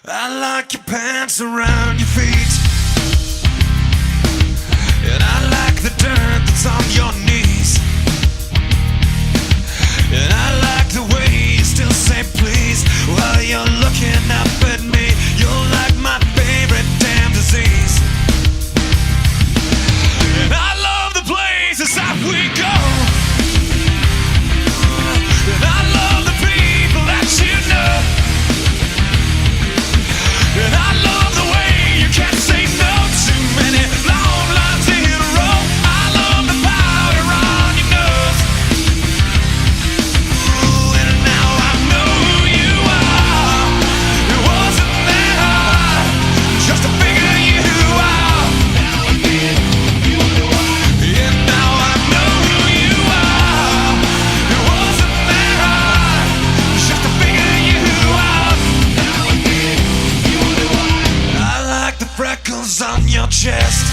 I like your pants around your feet, and I like the dirt that's on your knees, and I like the way you still say please while you're looking up at me. You're like my favorite damn disease, and I love the places that we go, and I love the people that you know. And I love the way you can't say no to many long lines in a row. I love the powder on your nose. Ooh, and now I know who you are. It wasn't that hard just to figure you out. And now I know who you are. It wasn't that hard just to figure you out. I like the freckles on your chest,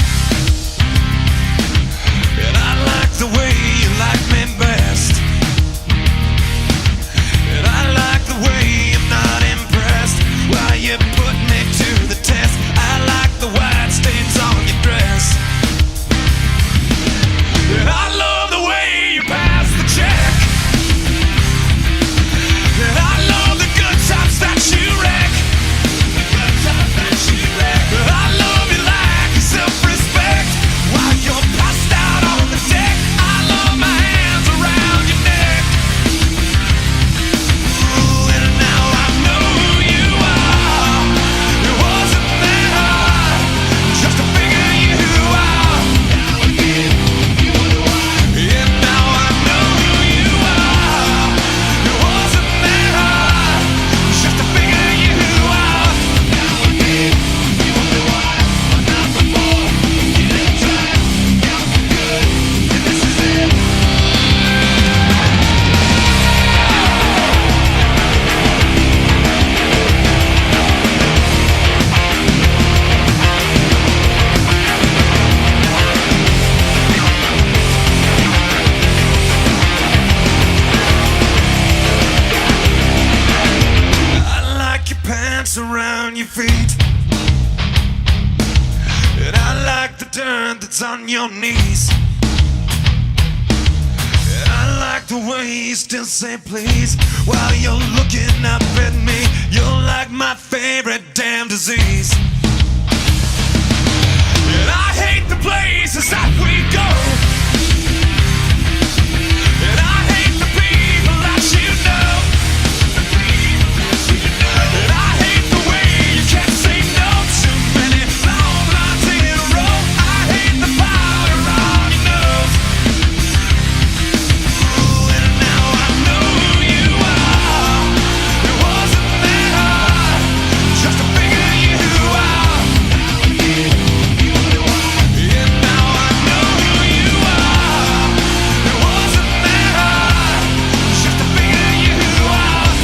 and I like the way you like me best, and I like the way I'm not impressed while you put me to the test. I like the white stains on your dress, and I love the way you pass the check, and I love the good times that you wreck. I love you like self-respect while you're passed out on the deck. I love my hands around your neck. Ooh, and now I know who you are. It wasn't that hard just to figure you out. And now I know who you are. It wasn't that hard just to figure you out. I like your pants around your feet, and I like the dirt that's on your knees, and I like the way you still say please while you're looking up at me. You're like my favorite damn disease, and I hate the places that we go, and I hate the people that you know. And I hate the way you can't say no to many long lines in a row. I hate the powder on your nose. Ooh, and now I know who you are. It wasn't that hard just to figure you out. And now I know who you are. It wasn't that hard just to figure you out.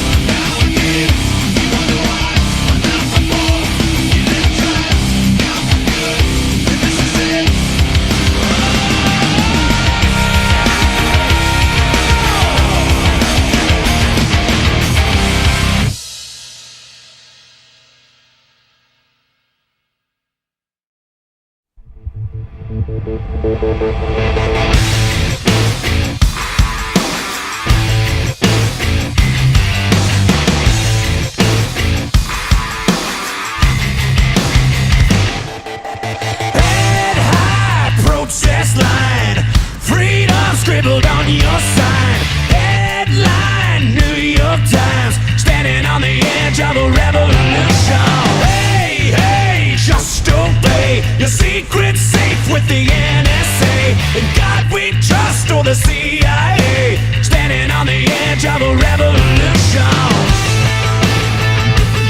Head high, protest line, freedom scribbled on your sign. Headline, New York Times, standing on the edge of a revolution. Hey, hey, just obey your secret safe with the NSA. In God we trust, or the CIA, standing on the edge of a revolution.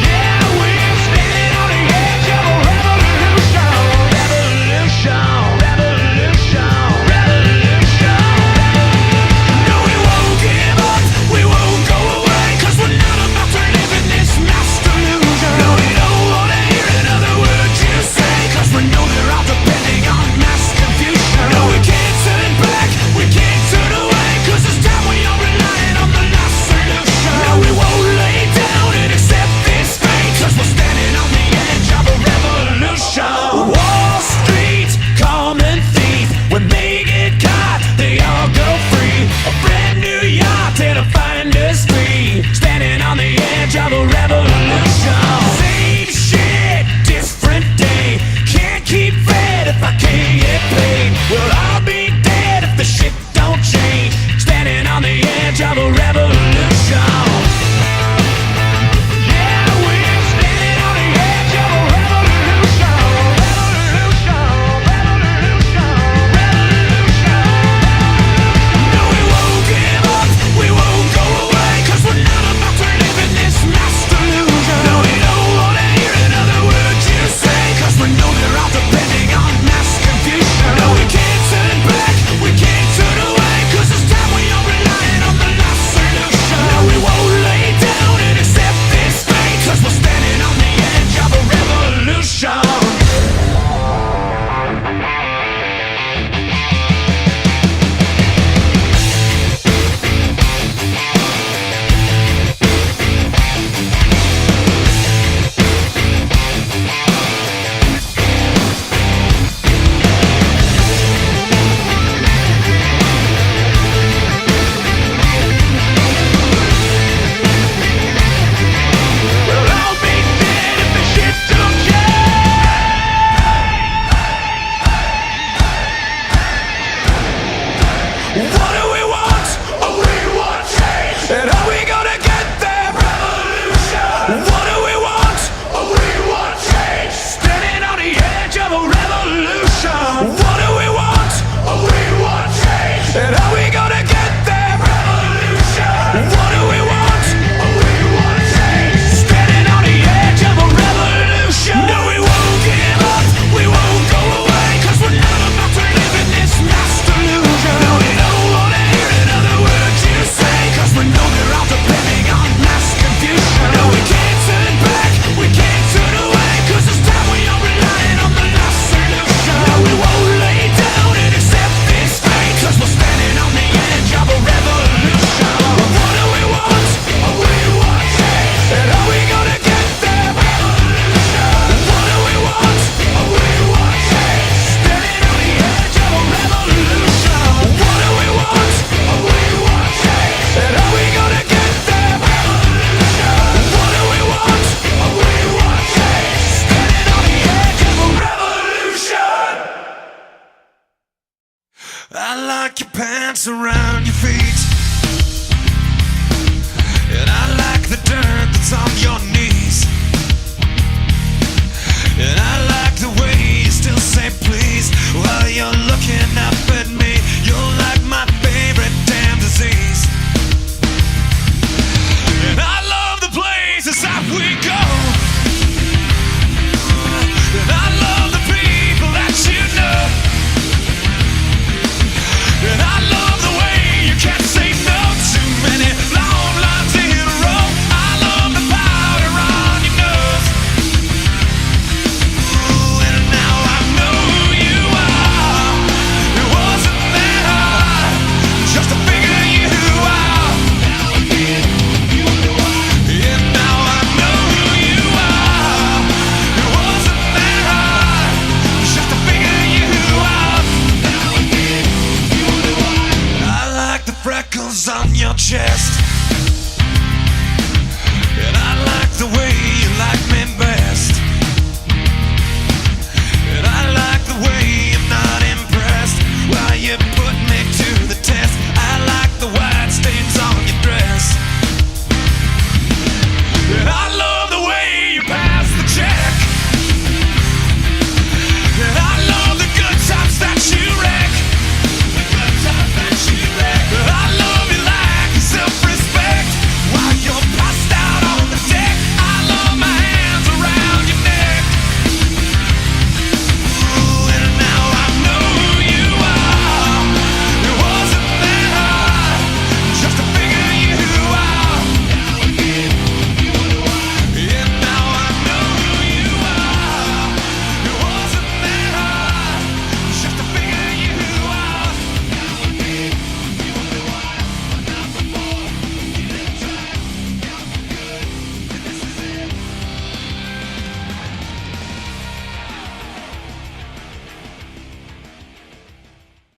Yeah, we're standing on the edge of a revolution. Revolution, revolution, revolution. No, we won't give up, we won't go away, 'cause we're not about to live in this mass delusion. No, we don't wanna hear another word you say, 'cause we know they're all depending on mass confusion. No, we can't turn back, we can't turn away, 'cause this time we are relying on the last solution. No, we won't let like your pants around your feet. And I like the dirt that's on your